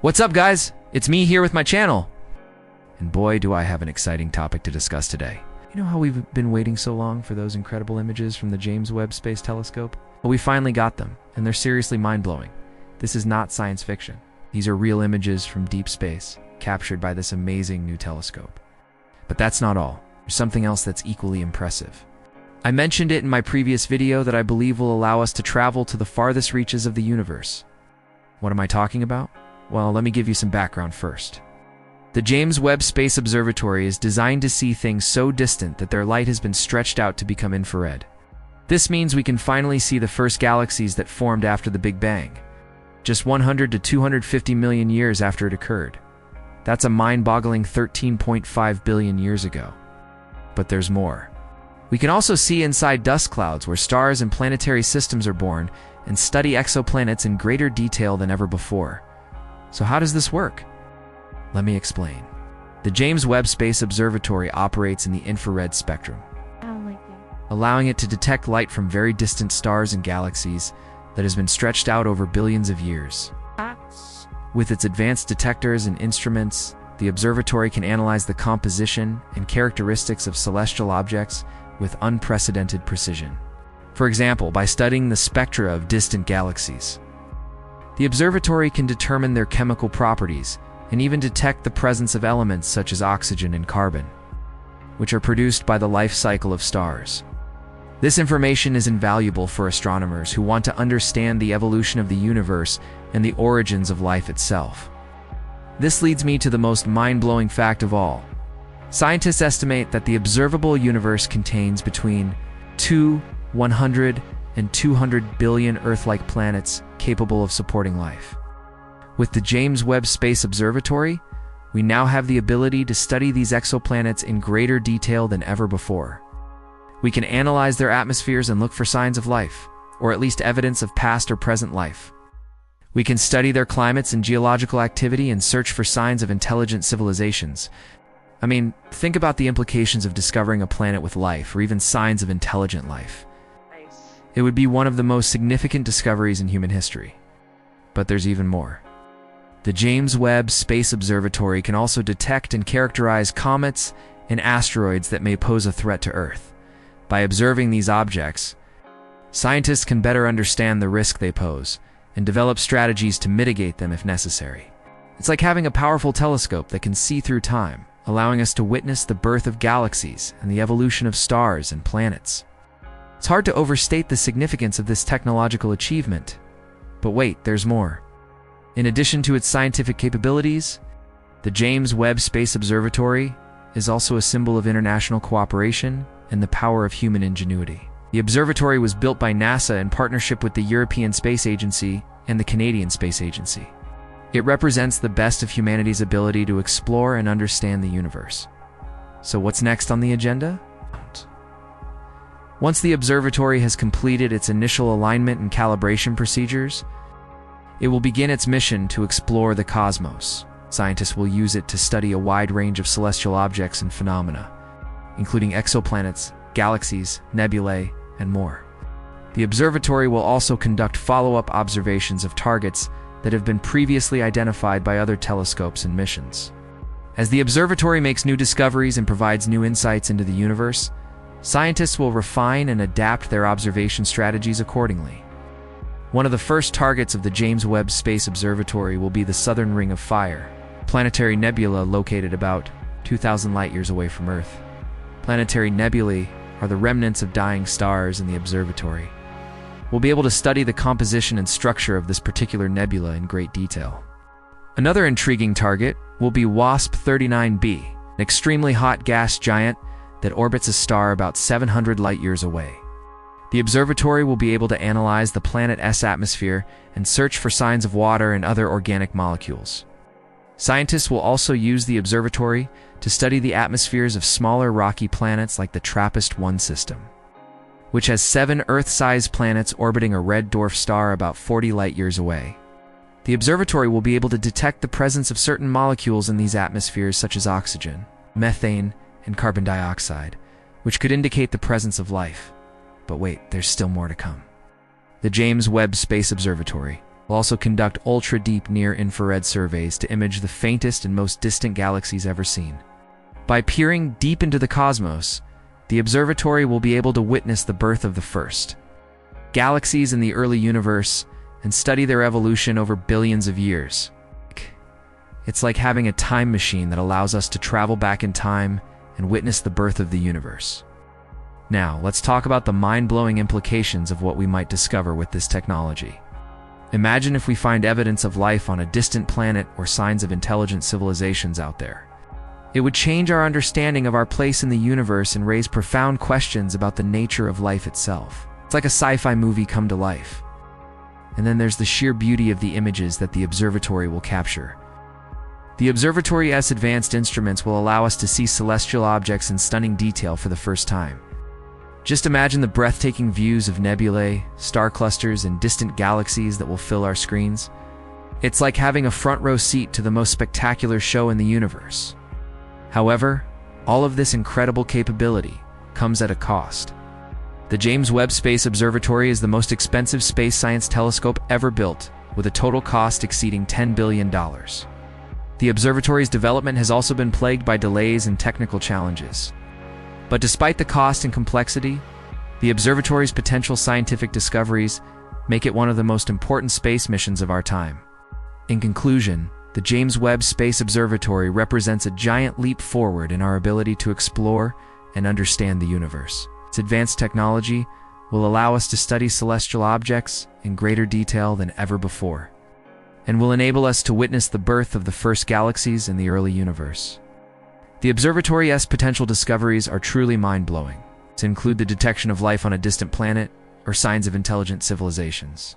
What's up, guys? It's me here with my channel. And boy, do I have an exciting topic to discuss today. You know how we've been waiting so long for those incredible images from the James Webb Space Telescope? Well, we finally got them, and they're seriously mind-blowing. This is not science fiction. These are real images from deep space, captured by this amazing new telescope. But that's not all. There's something else that's equally impressive. I mentioned it in my previous video that I believe will allow us to travel to the farthest reaches of the universe. What am I talking about? Well, let me give you some background first. The James Webb Space Observatory is designed to see things so distant that their light has been stretched out to become infrared. This means we can finally see the first galaxies that formed after the Big Bang, just 100 to 250 million years after it occurred. That's a mind-boggling 13.5 billion years ago. But there's more. We can also see inside dust clouds where stars and planetary systems are born and study exoplanets in greater detail than ever before. So how does this work? Let me explain. The James Webb Space Observatory operates in the infrared spectrum, allowing it to detect light from very distant stars and galaxies that has been stretched out over billions of years. With its advanced detectors and instruments, the observatory can analyze the composition and characteristics of celestial objects with unprecedented precision. For example, by studying the spectra of distant galaxies, the observatory can determine their chemical properties and even detect the presence of elements such as oxygen and carbon, which are produced by the life cycle of stars. This information is invaluable for astronomers who want to understand the evolution of the universe and the origins of life itself. This leads me to the most mind-blowing fact of all. Scientists estimate that the observable universe contains between 100 and 200 billion Earth-like planets capable of supporting life. With the James Webb Space Observatory, we now have the ability to study these exoplanets in greater detail than ever before. We can analyze their atmospheres and look for signs of life, or at least evidence of past or present life. We can study their climates and geological activity and search for signs of intelligent civilizations. I mean, think about the implications of discovering a planet with life, or even signs of intelligent life. It would be one of the most significant discoveries in human history. But there's even more. The James Webb Space Observatory can also detect and characterize comets and asteroids that may pose a threat to Earth. By observing these objects, scientists can better understand the risk they pose and develop strategies to mitigate them if necessary. It's like having a powerful telescope that can see through time, allowing us to witness the birth of galaxies and the evolution of stars and planets. It's hard to overstate the significance of this technological achievement. But wait, there's more. In addition to its scientific capabilities, the James Webb Space Observatory is also a symbol of international cooperation and the power of human ingenuity. The observatory was built by NASA in partnership with the European Space Agency and the Canadian Space Agency. It represents the best of humanity's ability to explore and understand the universe. So what's next on the agenda? Once the observatory has completed its initial alignment and calibration procedures, it will begin its mission to explore the cosmos. Scientists will use it to study a wide range of celestial objects and phenomena, including exoplanets, galaxies, nebulae, and more. The observatory will also conduct follow-up observations of targets that have been previously identified by other telescopes and missions. As the observatory makes new discoveries and provides new insights into the universe, scientists will refine and adapt their observation strategies accordingly. One of the first targets of the James Webb Space Observatory will be the Southern Ring of Fire, a planetary nebula located about 2,000 light-years away from Earth. Planetary nebulae are the remnants of dying stars in the observatory. We'll be able to study the composition and structure of this particular nebula in great detail. Another intriguing target will be WASP-39b, an extremely hot gas giant that orbits a star about 700 light-years away. The observatory will be able to analyze the planet's atmosphere and search for signs of water and other organic molecules. Scientists will also use the observatory to study the atmospheres of smaller rocky planets like the TRAPPIST-1 system, which has 7 Earth-sized planets orbiting a red dwarf star about 40 light-years away. The observatory will be able to detect the presence of certain molecules in these atmospheres such as oxygen, methane, and carbon dioxide, which could indicate the presence of life. But wait, there's still more to come. The James Webb Space Observatory We'll also conduct ultra-deep near-infrared surveys to image the faintest and most distant galaxies ever seen. By peering deep into the cosmos, the observatory will be able to witness the birth of the first galaxies in the early universe and study their evolution over billions of years. It's like having a time machine that allows us to travel back in time and witness the birth of the universe. Now, let's talk about the mind-blowing implications of what we might discover with this technology. Imagine if we find evidence of life on a distant planet or signs of intelligent civilizations out there. It would change our understanding of our place in the universe and raise profound questions about the nature of life itself. It's like a sci-fi movie come to life. And then there's the sheer beauty of the images that the observatory will capture. The observatory's advanced instruments will allow us to see celestial objects in stunning detail for the first time. Just imagine the breathtaking views of nebulae, star clusters, and distant galaxies that will fill our screens. It's like having a front-row seat to the most spectacular show in the universe. However, all of this incredible capability comes at a cost. The James Webb Space Observatory is the most expensive space science telescope ever built, with a total cost exceeding $10 billion. The observatory's development has also been plagued by delays and technical challenges. But despite the cost and complexity, the observatory's potential scientific discoveries make it one of the most important space missions of our time. In conclusion, the James Webb Space Observatory represents a giant leap forward in our ability to explore and understand the universe. Its advanced technology will allow us to study celestial objects in greater detail than ever before, and will enable us to witness the birth of the first galaxies in the early universe. The observatory's potential discoveries are truly mind-blowing, to include the detection of life on a distant planet or signs of intelligent civilizations,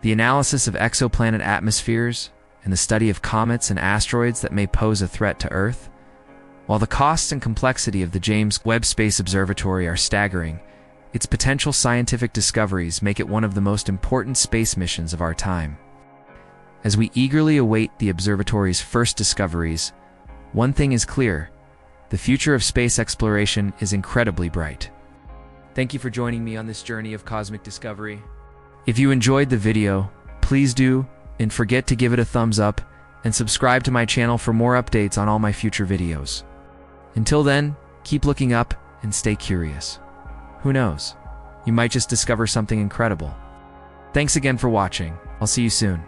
the analysis of exoplanet atmospheres, and the study of comets and asteroids that may pose a threat to Earth. While the costs and complexity of the James Webb Space Observatory are staggering, its potential scientific discoveries make it one of the most important space missions of our time. As we eagerly await the observatory's first discoveries, one thing is clear: the future of space exploration is incredibly bright. Thank you for joining me on this journey of cosmic discovery. If you enjoyed the video, please do and forget to give it a thumbs up and subscribe to my channel for more updates on all my future videos. Until then, keep looking up and stay curious. Who knows? You might just discover something incredible. Thanks again for watching. I'll see you soon.